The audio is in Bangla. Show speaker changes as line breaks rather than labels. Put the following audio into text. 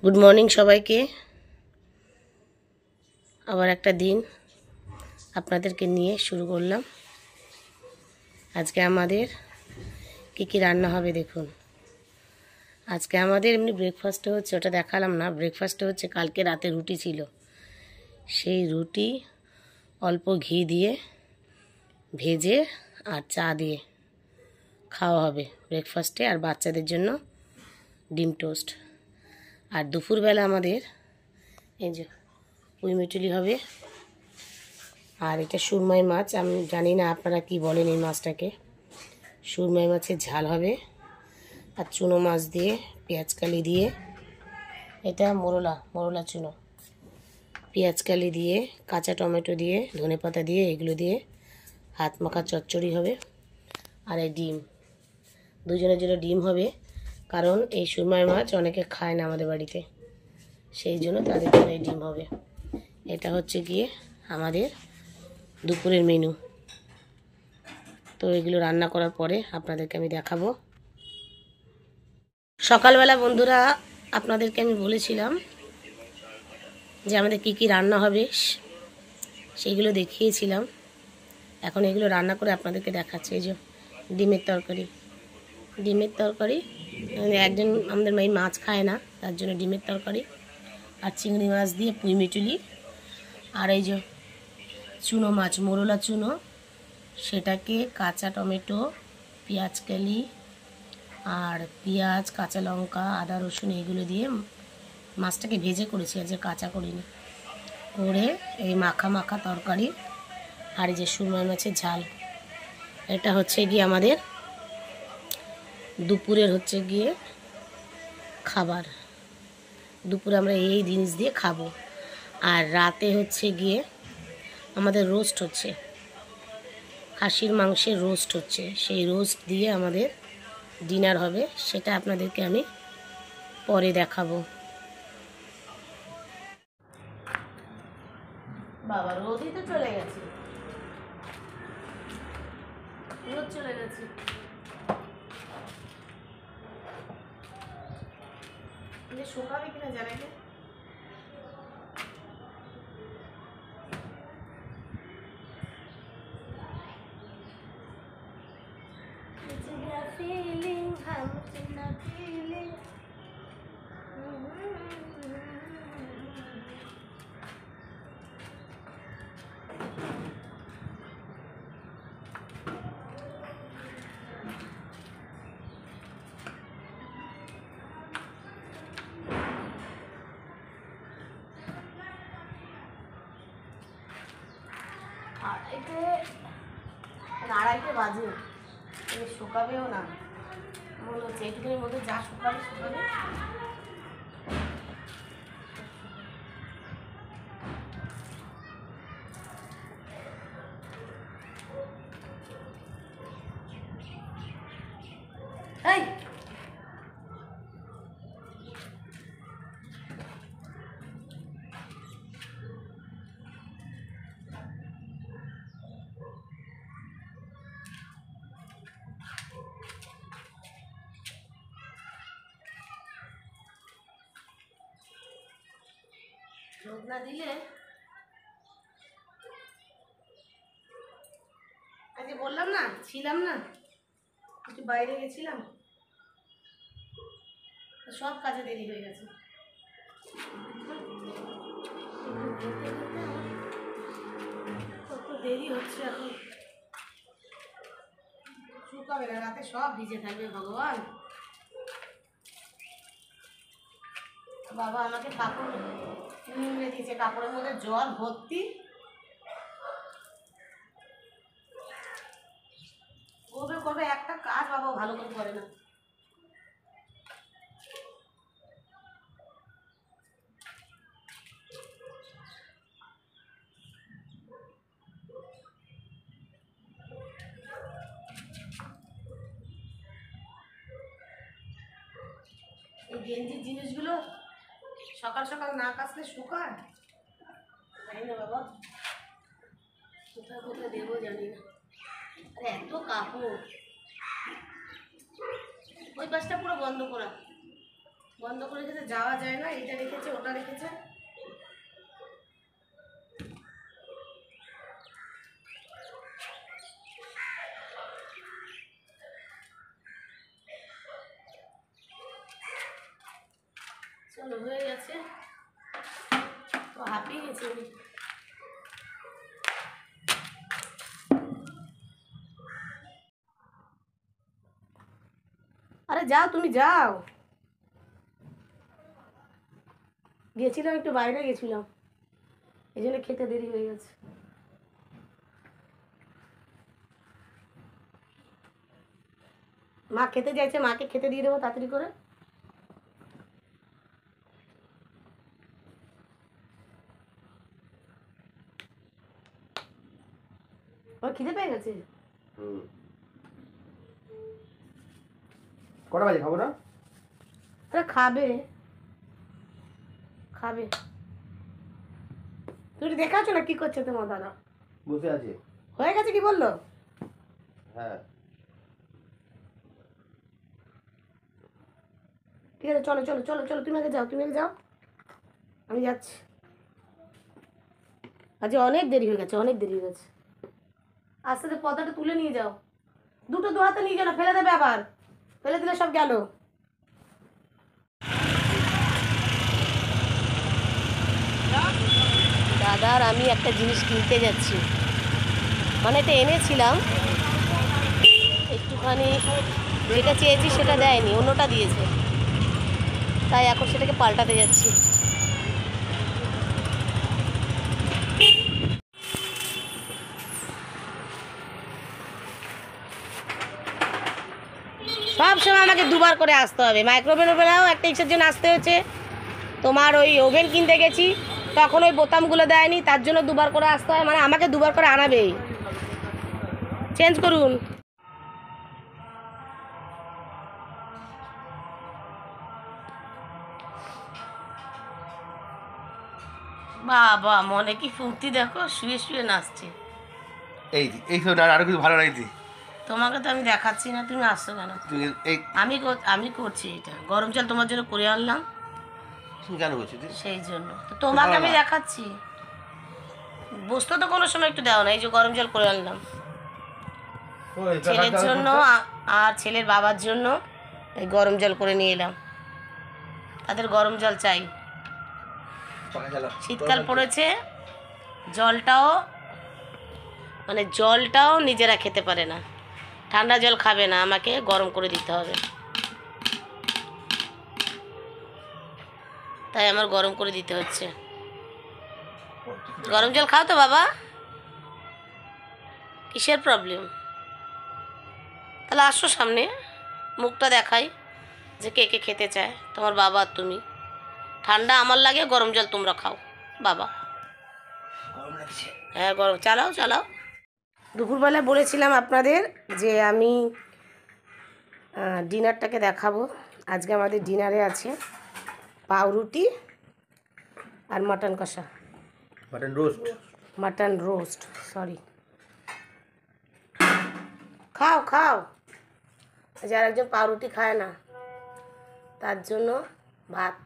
গুড মর্নিং সবাইকে। আবার একটা দিন আপনাদেরকে নিয়ে শুরু করলাম। আজকে আমাদের কি রান্না হবে দেখুন। আজকে আমাদের এমনি ব্রেকফাস্টে হচ্ছে, ওটা দেখালাম না, ব্রেকফাস্টে হচ্ছে কালকে রাতে রুটি ছিল, সেই রুটি অল্প ঘি দিয়ে ভেজে আর চা দিয়ে খাওয়া হবে ব্রেকফাস্টে, আর বাচ্চাদের জন্য ডিম টোস্ট। আর দুপুরবেলা আমাদের এই যে পুঁই মিটুলি হবে, আর এটা সুরমাই মাছ, আমি জানি না আপনারা কি বলেন এই মাছটাকে। সুরমাই মাছের ঝাল হবে, আর চুনো মাছ দিয়ে পেঁয়াজকালি দিয়ে, এটা মোরলা চুনো, পেঁয়াজকালি দিয়ে কাঁচা টমেটো দিয়ে ধনেপাতা দিয়ে এগুলো দিয়ে হাত মাখা চচ্চড়ি হবে। আর এই ডিম, দুজনের জন্য ডিম হবে, কারণ এই সুরমাই মাছ অনেকে খায় না আমাদের বাড়িতে, সেই জন্য তাদের জন্য এই ডিম হবে। এটা হচ্ছে গিয়ে আমাদের দুপুরের মেনু। তো এগুলো রান্না করার পরে আপনাদেরকে আমি দেখাবো। সকালবেলা বন্ধুরা আপনাদেরকে আমি বলেছিলাম যে আমাদের কি রান্না হবে, সেইগুলো দেখিয়েছিলাম। এখন এগুলো রান্না করে আপনাদেরকে দেখাচ্ছি। এই যে ডিমের তরকারি, একজন আমাদের মেয়ে মাছ খায় না, তার জন্য ডিমের তরকারি, আর চিংড়ি মাছ দিয়ে পুঁই মিটুলি, আর এই যে চুনো মাছ, মোরলা চুনো, সেটাকে কাঁচা টমেটো, পেঁয়াজকালি আর পেঁয়াজ, কাঁচা লঙ্কা, আদা রসুন এগুলো দিয়ে মাছটাকে ভেজে করেছি, আর যে কাঁচা করিনি, করে এই মাখা তরকারি, আর এই যে সুরমাই মাছের ঝাল। এটা হচ্ছে গিয়ে আমাদের দুপুরের হচ্ছে গিয়ে খাবার। দুপুরে আমরা এই জিনিস দিয়ে খাবো। আর রাতে হচ্ছে গিয়ে আমাদের রোস্ট হচ্ছে, খাসির মাংসের রোস্ট হচ্ছে, সেই রোস্ট দিয়ে আমাদের ডিনার হবে, সেটা আপনাদেরকে আমি পরে দেখাবো। বাবা রোদই তো চলে গেছে, রোদ চলে গেছে। শুকাবে কিনা জানাই না। আড়াইটে বাজে, শুকাবেও না মনে হচ্ছে, এইটুকুনের মধ্যে যা শুকাবে। এই রোদ না দিলে, আজকে বললাম না ছিলাম না, একটু বাইরে গেছিলাম, সব কাজে দেরি হয়ে গেছে। কত দেরি হচ্ছে এখন, শুকাবে না, রাতে সব ভিজে থাকবে। ভগবান, বাবা আমাকে কাপড় নিয়ে দিয়েছে, কাপড়ের মধ্যে জল ভর্তি, করবে একটা কাজ বাবা ভালো করে করে না। এই গেঞ্জির জিনিসগুলো সকাল সকাল না কাচলে শুকায়, জানি না বাবা, কোথায় দেবো জানি না। আরে এত কাপড়, ওই পাশটা পুরো বন্ধ করা, বন্ধ করে রেখেছে, যাওয়া যায় না। এটা রেখেছে, ওটা রেখেছে। চলো, হয়ে গেছে। তো হাঁপিয়ে গেছে আমি। আরে যাও, তুমি যাও। গেছিলাম একটু বাইরে, গেছিলাম, এই জন্য খেতে দেরি হয়ে গেছে। মা খেতে চাইছে, মাকে খেতে দিয়ে দেবো তাড়াতাড়ি করে। ওর খিদে পেয়ে গেছে।
কটা বাজে খাবো না?
আরে খাবে, খাবে। তুমি দেখাচ্ছ না কি করছে তোমার দাদা?
বসে আছে।
হয়ে গেছে কি বললো?
হ্যাঁ
ঠিক আছে, চলো চলো চলো চলো, তুমি আগে যাও, তুমি আগে যাও, আমি যাচ্ছি। আজ অনেক দেরি হয়ে গেছে, অনেক দেরি হয়ে গেছে। আস্তে আস্তে পর্দাটা তুলে নিয়ে যাও। দুটো দু হাতে নিয়ে যাও, ফেলে দেবে আবার। ফেলে দিলে সব গেল। দাদা আর আমি একটা জিনিস কিনতে যাচ্ছি, মানে এটা এনেছিলাম, একটুখানি যেটা চেয়েছি সেটা দেয়নি, অন্যটা দিয়েছে, তাই এখন সেটাকে পাল্টাতে যাচ্ছি। সব সময় আমাকে দুবার করে আসতে হবে। মাইক্রোওভেন ওভেনেও একটা ইচ্ছের জন্য আসতে হয়েছে, তোমার ওই ওভেন কিনতে গেছি তখন ওই বোতামগুলো দেয়নি, তার জন্য দুবার করে আসতে হয়, মানে আমাকে দুবার করে আনাবেই। চেঞ্জ করুন। বাবা মনে কি ফুর্তি দেখো, শুয়ে শুয়ে নাচছে।
এই এই সব না, আরো কিছু ভালো লাগছে।
তোমাকে তো আমি দেখাচ্ছি না, তুমি আসছো কেন?
তুমি এই
আমি করছি এটা, গরম জল তোমার জন্য করে আনলাম,
তুমি কেন করছো তুই?
সেই জন্য তো তোমাকে আমি দেখাচ্ছি। বসতে তো কোনো সময় একটু দাও না, এই যে গরম জল করে আনলাম ছেলের জন্য আর ছেলের বাবার জন্য। এই গরম জল করে নিয়ে এলাম, তাদের গরম জল চাই। শীতকাল পড়েছে, জলটাও নিজেরা খেতে পারে না, ঠান্ডা জল খাবে না, আমাকে গরম করে দিতে হবে, তাই আমার গরম করে দিতে হচ্ছে। গরম জল খাও তো বাবা, কিসের প্রবলেম? তাহলে আসো সামনে, মুখটা দেখাই যে কে কে খেতে চায়, তোমার বাবা আর তুমি। ঠান্ডা আমার লাগে, গরম জল তোমরা খাও বাবা। হ্যাঁ গরম, চালাও চালাও। দুপুরবেলা বলেছিলাম আপনাদের যে আমি ডিনারটাকে দেখাবো। আজকে আমাদের ডিনারে আছে পাউরুটি আর মাটন কষা, মাটন রোস্ট, সরি। খাও খাও, যার একজন পাউরুটি খায় না তার জন্য ভাত।